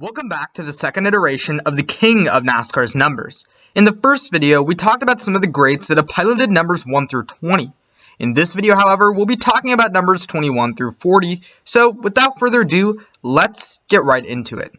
Welcome back to the second iteration of the king of NASCAR's numbers. In the first video, we talked about some of the greats that have piloted numbers 1 through 20. In this video, however, we'll be talking about numbers 21 through 40, so without further ado, let's get right into it.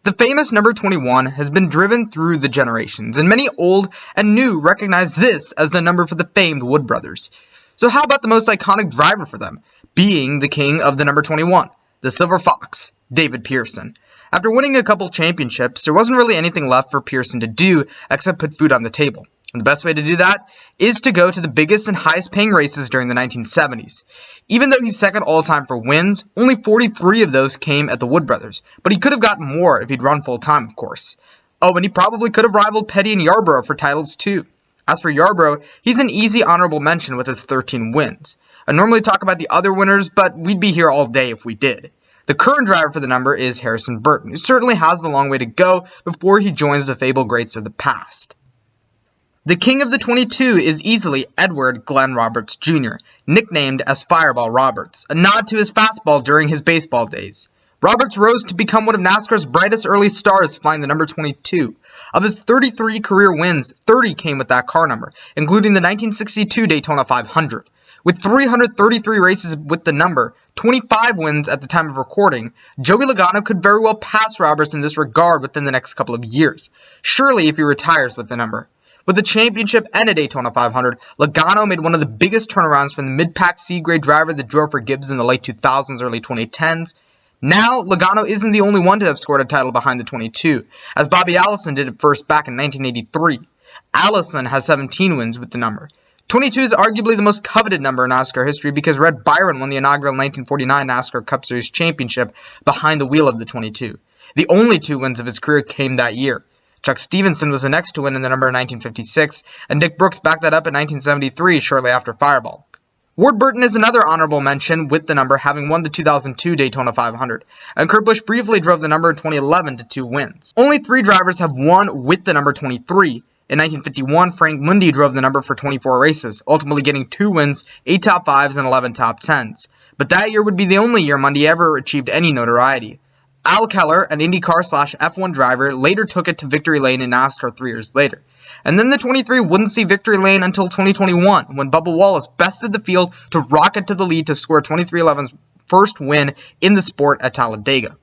The famous number 21 has been driven through the generations, and many old and new recognize this as the number for the famed Wood brothers. So how about the most iconic driver for them, being the king of the number 21, the Silver Fox, David Pearson. After winning a couple championships, there wasn't really anything left for Pearson to do except put food on the table. And the best way to do that is to go to the biggest and highest paying races during the 1970s. Even though he's second all time for wins, only 43 of those came at the Wood brothers, but he could have gotten more if he'd run full time, of course. Oh, and he probably could have rivaled Petty and Yarborough for titles too. As for Yarborough, he's an easy honorable mention with his 13 wins. I normally talk about the other winners, but we'd be here all day if we did. The current driver for the number is Harrison Burton, who certainly has the long way to go before he joins the fabled greats of the past. The king of the 22 is easily Edward Glenn Roberts Jr., nicknamed as Fireball Roberts, a nod to his fastball during his baseball days. Roberts rose to become one of NASCAR's brightest early stars, flying the number 22. Of his 33 career wins, 30 came with that car number, including the 1962 Daytona 500. With 333 races with the number, 25 wins at the time of recording, Joey Logano could very well pass Roberts in this regard within the next couple of years. Surely if he retires with the number. With the championship and a Daytona 500, Logano made one of the biggest turnarounds from the mid-pack C-grade driver that drove for Gibbs in the late 2000s, early 2010s. Now, Logano isn't the only one to have scored a title behind the 22, as Bobby Allison did it first back in 1983. Allison has 17 wins with the number. 22 is arguably the most coveted number in NASCAR history because Red Byron won the inaugural 1949 NASCAR Cup Series championship behind the wheel of the 22. The only 2 wins of his career came that year. Chuck Stevenson was the next to win in the number in 1956, and Dick Brooks backed that up in 1973 shortly after Fireball. Ward Burton is another honorable mention with the number, having won the 2002 Daytona 500, and Kurt Busch briefly drove the number in 2011 to 2 wins. Only 3 drivers have won with the number 23. In 1951, Frank Mundy drove the number for 24 races, ultimately getting 2 wins, 8 top 5s, and 11 top 10s. But that year would be the only year Mundy ever achieved any notoriety. Al Keller, an IndyCar/F1 driver, later took it to victory lane in NASCAR 3 years later. And then the 23 wouldn't see victory lane until 2021, when Bubba Wallace bested the field to rocket to the lead to score 23XI's first win in the sport at Talladega.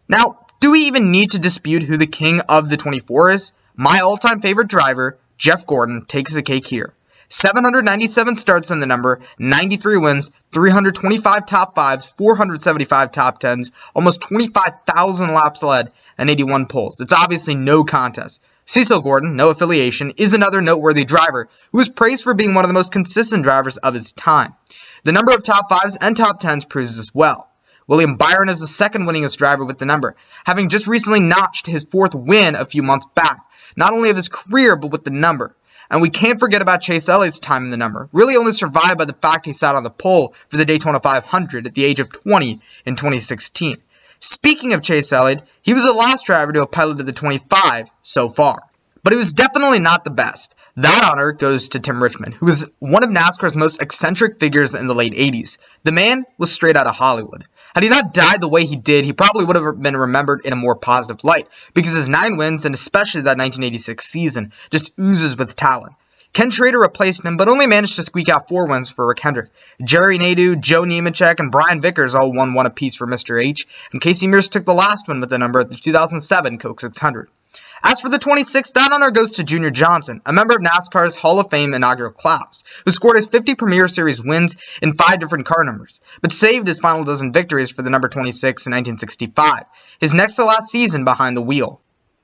Now, do we even need to dispute who the king of the 24 is? My all-time favorite driver, Jeff Gordon, takes the cake here. 797 starts in the number, 93 wins, 325 top 5s, 475 top 10s, almost 25,000 laps led, and 81 poles. It's obviously no contest. Cecil Gordon, no affiliation, is another noteworthy driver who is praised for being one of the most consistent drivers of his time. The number of top 5s and top 10s proves this well. William Byron is the second winningest driver with the number, having just recently notched his 4th win a few months back, not only of his career but with the number. And we can't forget about Chase Elliott's time in the number, really only survived by the fact he sat on the pole for the Daytona 500 at the age of 20 in 2016. Speaking of Chase Elliott, he was the last driver to have piloted the 25 so far. But he was definitely not the best. That honor goes to Tim Richmond, who was one of NASCAR's most eccentric figures in the late 80s. The man was straight out of Hollywood. Had he not died the way he did, he probably would have been remembered in a more positive light, because his 9 wins, and especially that 1986 season, just oozes with talent. Ken Schrader replaced him, but only managed to squeak out 4 wins for Rick Hendrick. Jerry Nadeau, Joe Nemechek, and Brian Vickers all won 1 apiece for Mr. H, and Casey Mears took the last one with the number at the 2007 Coke 600. As for the 26th, that honor goes to Junior Johnson, a member of NASCAR's Hall of Fame inaugural class, who scored his 50 Premier Series wins in 5 different car numbers, but saved his final dozen victories for the number 26 in 1965, his next to last season behind the wheel.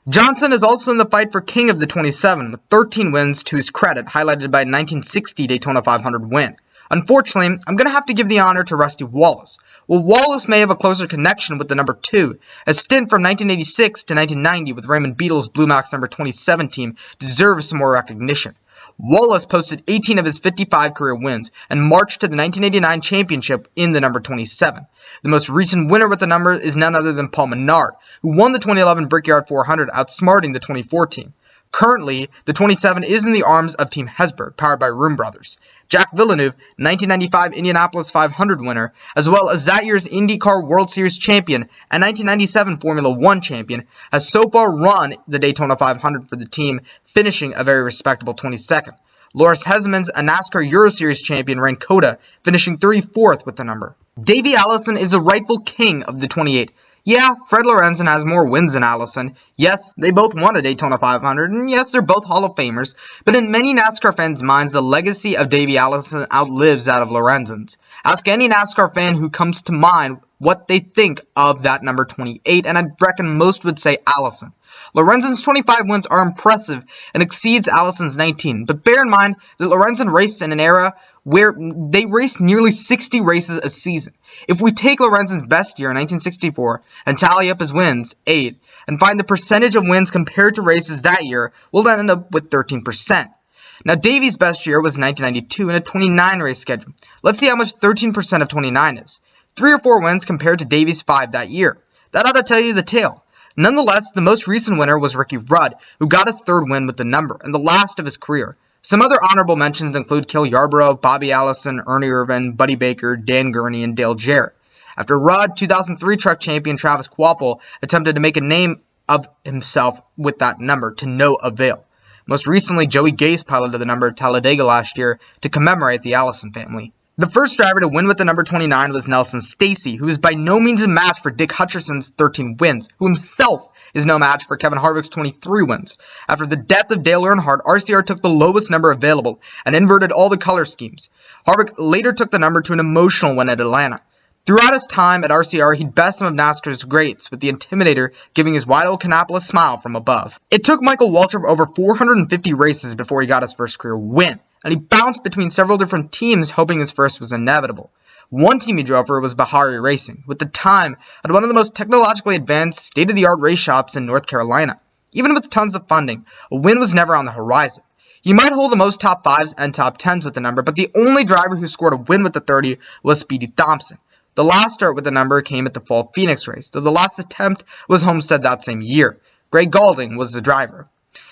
Johnson is also in the fight for king of the 27, with 13 wins to his credit, highlighted by a 1960 Daytona 500 win. Unfortunately, I'm going to have to give the honor to Rusty Wallace. Well, Wallace may have a closer connection with the number 2. A stint from 1986 to 1990 with Raymond Beadle's Blue Max number 27 team deserves some more recognition. Wallace posted 18 of his 55 career wins and marched to the 1989 championship in the number 27. The most recent winner with the number is none other than Paul Menard, who won the 2011 Brickyard 400, outsmarting the 2014. Currently, the 27 is in the arms of Team Hesburgh, powered by Room Brothers. Jack Villeneuve, 1995 Indianapolis 500 winner, as well as that year's IndyCar World Series champion and 1997 Formula One champion, has so far run the Daytona 500 for the team, finishing a very respectable 22nd. Loris Hezemans, a NASCAR Euro Series champion, ran COTA, finishing 34th with the number. Davey Allison is the rightful king of the 28. Yeah, Fred Lorenzen has more wins than Allison. Yes, they both won a Daytona 500, and yes, they're both Hall of Famers. But in many NASCAR fans' minds, the legacy of Davey Allison outlives that of Lorenzen's. Ask any NASCAR fan who comes to mind what they think of that number 28, and I reckon most would say Allison. Lorenzen's 25 wins are impressive and exceeds Allison's 19, but bear in mind that Lorenzen raced in an era where they raced nearly 60 races a season. If we take Lorenzen's best year in 1964 and tally up his wins, 8, and find the percentage of wins compared to races that year, we'll end up with 13%. Now, Davey's best year was 1992 in a 29-race schedule. Let's see how much 13% of 29 is. 3 or 4 wins compared to Davey's 5 that year. That ought to tell you the tale. Nonetheless, the most recent winner was Ricky Rudd, who got his 3rd win with the number, and the last of his career. Some other honorable mentions include Cale Yarborough, Bobby Allison, Ernie Irvin, Buddy Baker, Dan Gurney, and Dale Jarrett. After Rudd, 2003 truck champion Travis Kvapil attempted to make a name of himself with that number, to no avail. Most recently, Joey Gase piloted the number at Talladega last year to commemorate the Allison family. The first driver to win with the number 29 was Nelson Stacy, who is by no means a match for Dick Hutcherson's 13 wins, who himself is no match for Kevin Harvick's 23 wins. After the death of Dale Earnhardt, RCR took the lowest number available and inverted all the color schemes. Harvick later took the number to an emotional win at Atlanta. Throughout his time at RCR, he'd best some of NASCAR's greats, with the Intimidator giving his wide old Canapolis smile from above. It took Michael Waltrip over 450 races before he got his first career win, and he bounced between several different teams, hoping his first was inevitable. One team he drove for was Bahari Racing, with the time at one of the most technologically advanced, state-of-the-art race shops in North Carolina. Even with tons of funding, a win was never on the horizon. He might hold the most top 5s and top 10s with the number, but the only driver who scored a win with the 30 was Speedy Thompson. The last start with the number came at the Fall Phoenix race, though the last attempt was Homestead that same year. Greg Gaulding was the driver.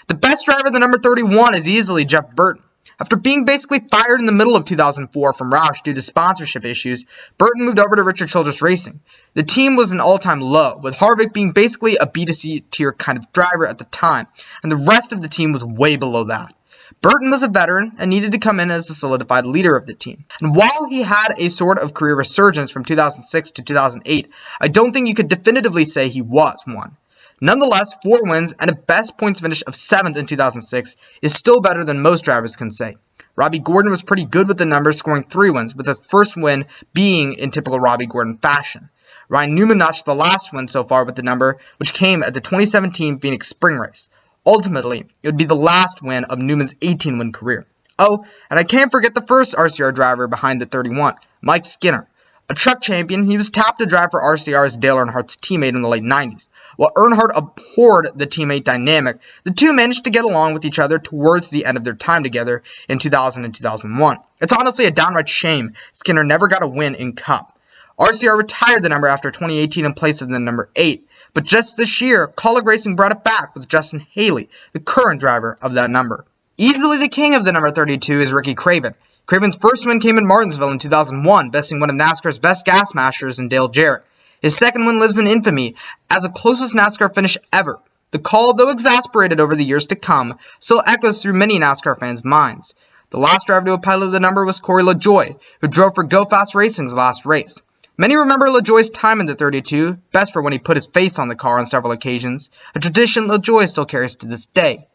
The best driver of the number 31 is easily Jeff Burton. After being basically fired in the middle of 2004 from Roush due to sponsorship issues, Burton moved over to Richard Childress Racing. The team was an all-time low, with Harvick being basically a B2C tier kind of driver at the time, and the rest of the team was way below that. Burton was a veteran and needed to come in as a solidified leader of the team. And while he had a sort of career resurgence from 2006 to 2008, I don't think you could definitively say he was one. Nonetheless, 4 wins and a best points finish of 7th in 2006 is still better than most drivers can say. Robbie Gordon was pretty good with the numbers, scoring 3 wins, with his first win being in typical Robbie Gordon fashion. Ryan Newman notched the last win so far with the number, which came at the 2017 Phoenix Spring Race. Ultimately, it would be the last win of Newman's 18-win career. Oh, and I can't forget the first RCR driver behind the 31, Mike Skinner. A truck champion, he was tapped to drive for RCR as Dale Earnhardt's teammate in the late 90s. While Earnhardt abhorred the teammate dynamic, the two managed to get along with each other towards the end of their time together in 2000 and 2001. It's honestly a downright shame Skinner never got a win in Cup. RCR retired the number after 2018 in place of the number 8, but just this year, Kaulig Racing brought it back with Justin Haley, the current driver of that number. Easily the king of the number 32 is Ricky Craven. Craven's first win came in Martinsville in 2001, besting one of NASCAR's best gas mashers in Dale Jarrett. His second win lives in infamy as the closest NASCAR finish ever. The call, though exasperated over the years to come, still echoes through many NASCAR fans' minds. The last driver to have piloted the number was Corey LaJoie, who drove for Go Fast Racing's last race. Many remember LaJoie's time in the 32, best for when he put his face on the car on several occasions, a tradition LaJoie still carries to this day.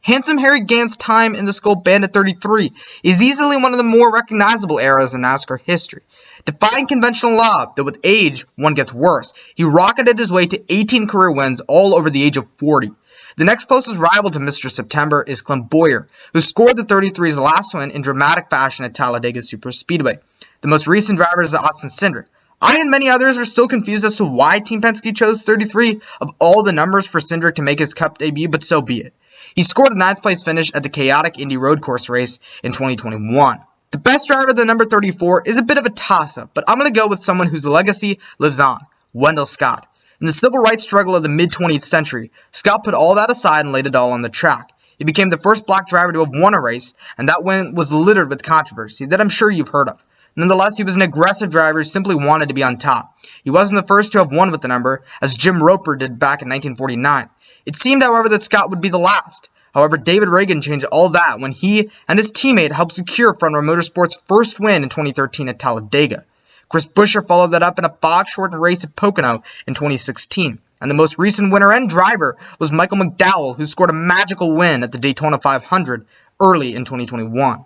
Handsome Harry Gant's time in the Skull Bandit 33 is easily one of the more recognizable eras in NASCAR history. Defying conventional law, though with age, one gets worse, he rocketed his way to 18 career wins all over the age of 40. The next closest rival to Mr. September is Clint Bowyer, who scored the 33's last win in dramatic fashion at Talladega Superspeedway. The most recent driver is Austin Cindric. I and many others are still confused as to why Team Penske chose 33 of all the numbers for Cindric to make his Cup debut, but so be it. He scored a 9th place finish at the chaotic Indy Road Course race in 2021. The best driver of the number 34 is a bit of a toss-up, but I'm going to go with someone whose legacy lives on, Wendell Scott. In the civil rights struggle of the mid-20th century, Scott put all that aside and laid it all on the track. He became the first black driver to have won a race, and that win was littered with controversy that I'm sure you've heard of. Nonetheless, he was an aggressive driver who simply wanted to be on top. He wasn't the first to have won with the number, as Jim Roper did back in 1949. It seemed, however, that Scott would be the last. However, David Reagan changed all that when he and his teammate helped secure Front Row Motorsports' first win in 2013 at Talladega. Chris Buescher followed that up in a box-shortened race at Pocono in 2016. And the most recent winner and driver was Michael McDowell, who scored a magical win at the Daytona 500 early in 2021.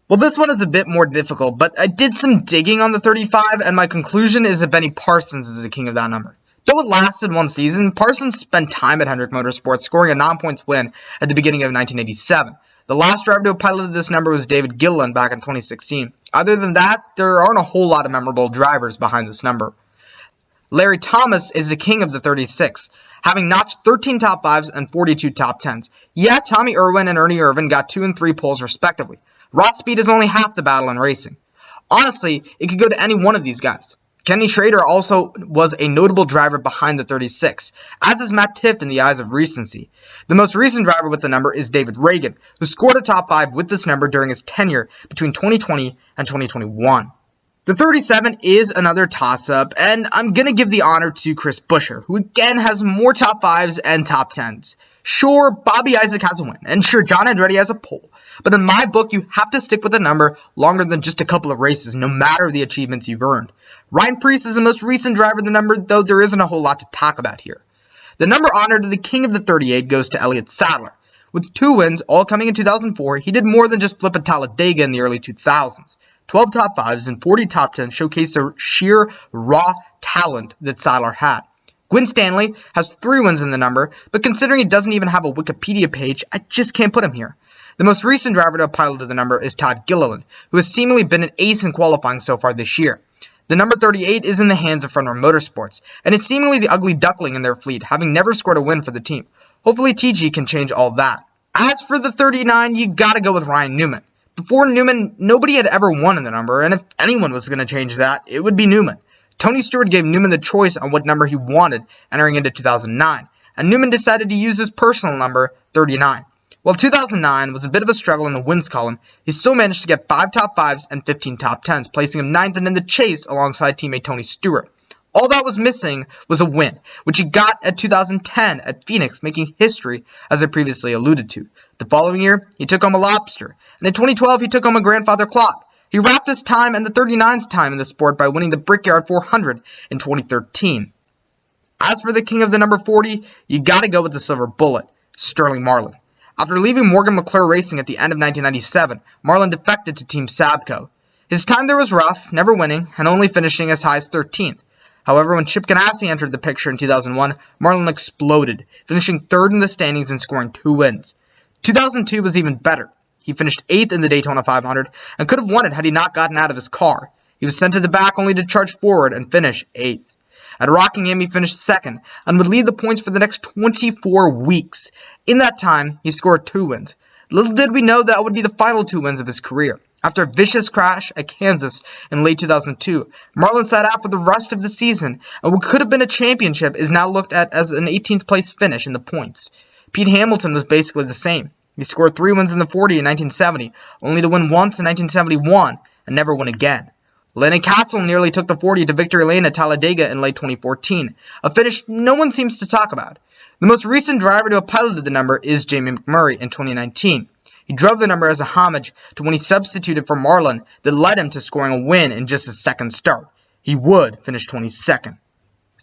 Well, this one is a bit more difficult, but I did some digging on the 35, and my conclusion is that Benny Parsons is the king of that number. Though it lasted one season, Parsons spent time at Hendrick Motorsports, scoring a non-points win at the beginning of 1987. The last driver to have piloted this number was David Gilliland back in 2016. Other than that, there aren't a whole lot of memorable drivers behind this number. Larry Thomas is the king of the 36, having notched 13 top 5s and 42 top 10s. Yeah, Tommy Irwin and Ernie Irvan got 2 and 3 poles respectively. Raw speed is only half the battle in racing. Honestly, it could go to any one of these guys. Kenny Schrader also was a notable driver behind the 36, as is Matt Tifft in the eyes of recency. The most recent driver with the number is David Reagan, who scored a top 5 with this number during his tenure between 2020 and 2021. The 37 is another toss-up, and I'm going to give the honor to Chris Buescher, who again has more top 5s and top 10s. Sure, Bobby Isaac has a win, and sure, John Andretti has a pole. But in my book, you have to stick with a number longer than just a couple of races, no matter the achievements you've earned. Ryan Preece is the most recent driver of the number, though there isn't a whole lot to talk about here. The number honored to the king of the 38 goes to Elliott Sadler. With 2 wins, all coming in 2004, he did more than just flip at Talladega in the early 2000s. 12 top 5s and 40 top 10s showcase the sheer raw talent that Sadler had. Gwyn Stanley has 3 wins in the number, but considering he doesn't even have a Wikipedia page, I just can't put him here. The most recent driver to have piloted the number is Todd Gilliland, who has seemingly been an ace in qualifying so far this year. The number 38 is in the hands of Front Row Motorsports, and it's seemingly the ugly duckling in their fleet, having never scored a win for the team. Hopefully TG can change all that. As for the 39, you gotta go with Ryan Newman. Before Newman, nobody had ever won in the number, and if anyone was going to change that, it would be Newman. Tony Stewart gave Newman the choice on what number he wanted entering into 2009, and Newman decided to use his personal number, 39. While 2009 was a bit of a struggle in the wins column, he still managed to get 5 top 5s and 15 top 10s, placing him 9th and in the chase alongside teammate Tony Stewart. All that was missing was a win, which he got at 2010 at Phoenix, making history, as I previously alluded to. The following year, he took home a lobster, and in 2012, he took home a grandfather clock. He wrapped his time and the 39's time in the sport by winning the Brickyard 400 in 2013. As for the king of the number 40, you gotta go with the silver bullet, Sterling Marlin. After leaving Morgan McClure Racing at the end of 1997, Marlin defected to Team Sabco. His time there was rough, never winning, and only finishing as high as 13th. However, when Chip Ganassi entered the picture in 2001, Marlin exploded, finishing 3rd in the standings and scoring 2 wins. 2002 was even better. He finished 8th in the Daytona 500 and could have won it had he not gotten out of his car. He was sent to the back only to charge forward and finish 8th. At Rockingham, he finished 2nd and would lead the points for the next 24 weeks. In that time, he scored 2 wins. Little did we know that would be the final 2 wins of his career. After a vicious crash at Kansas in late 2002, Marlin sat out for the rest of the season, and what could have been a championship is now looked at as an 18th place finish in the points. Pete Hamilton was basically the same. He scored 3 wins in the 40 in 1970, only to win once in 1971 and never win again. Lenny Castle nearly took the 40 to victory lane at Talladega in late 2014, a finish no one seems to talk about. The most recent driver to have piloted the number is Jamie McMurray in 2019. He drove the number as a homage to when he substituted for Marlin that led him to scoring a win in just his 2nd start. He would finish 22nd.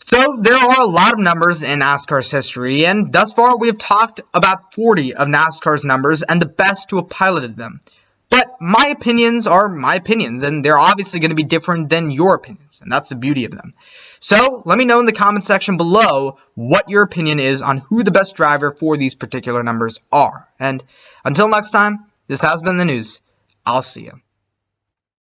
So there are a lot of numbers in NASCAR's history, and thus far we have talked about 40 of NASCAR's numbers and the best to have piloted them. But my opinions are my opinions, and they're obviously going to be different than your opinions, and that's the beauty of them. So let me know in the comment section below what your opinion is on who the best driver for these particular numbers are. And until next time, this has been the news. I'll see you.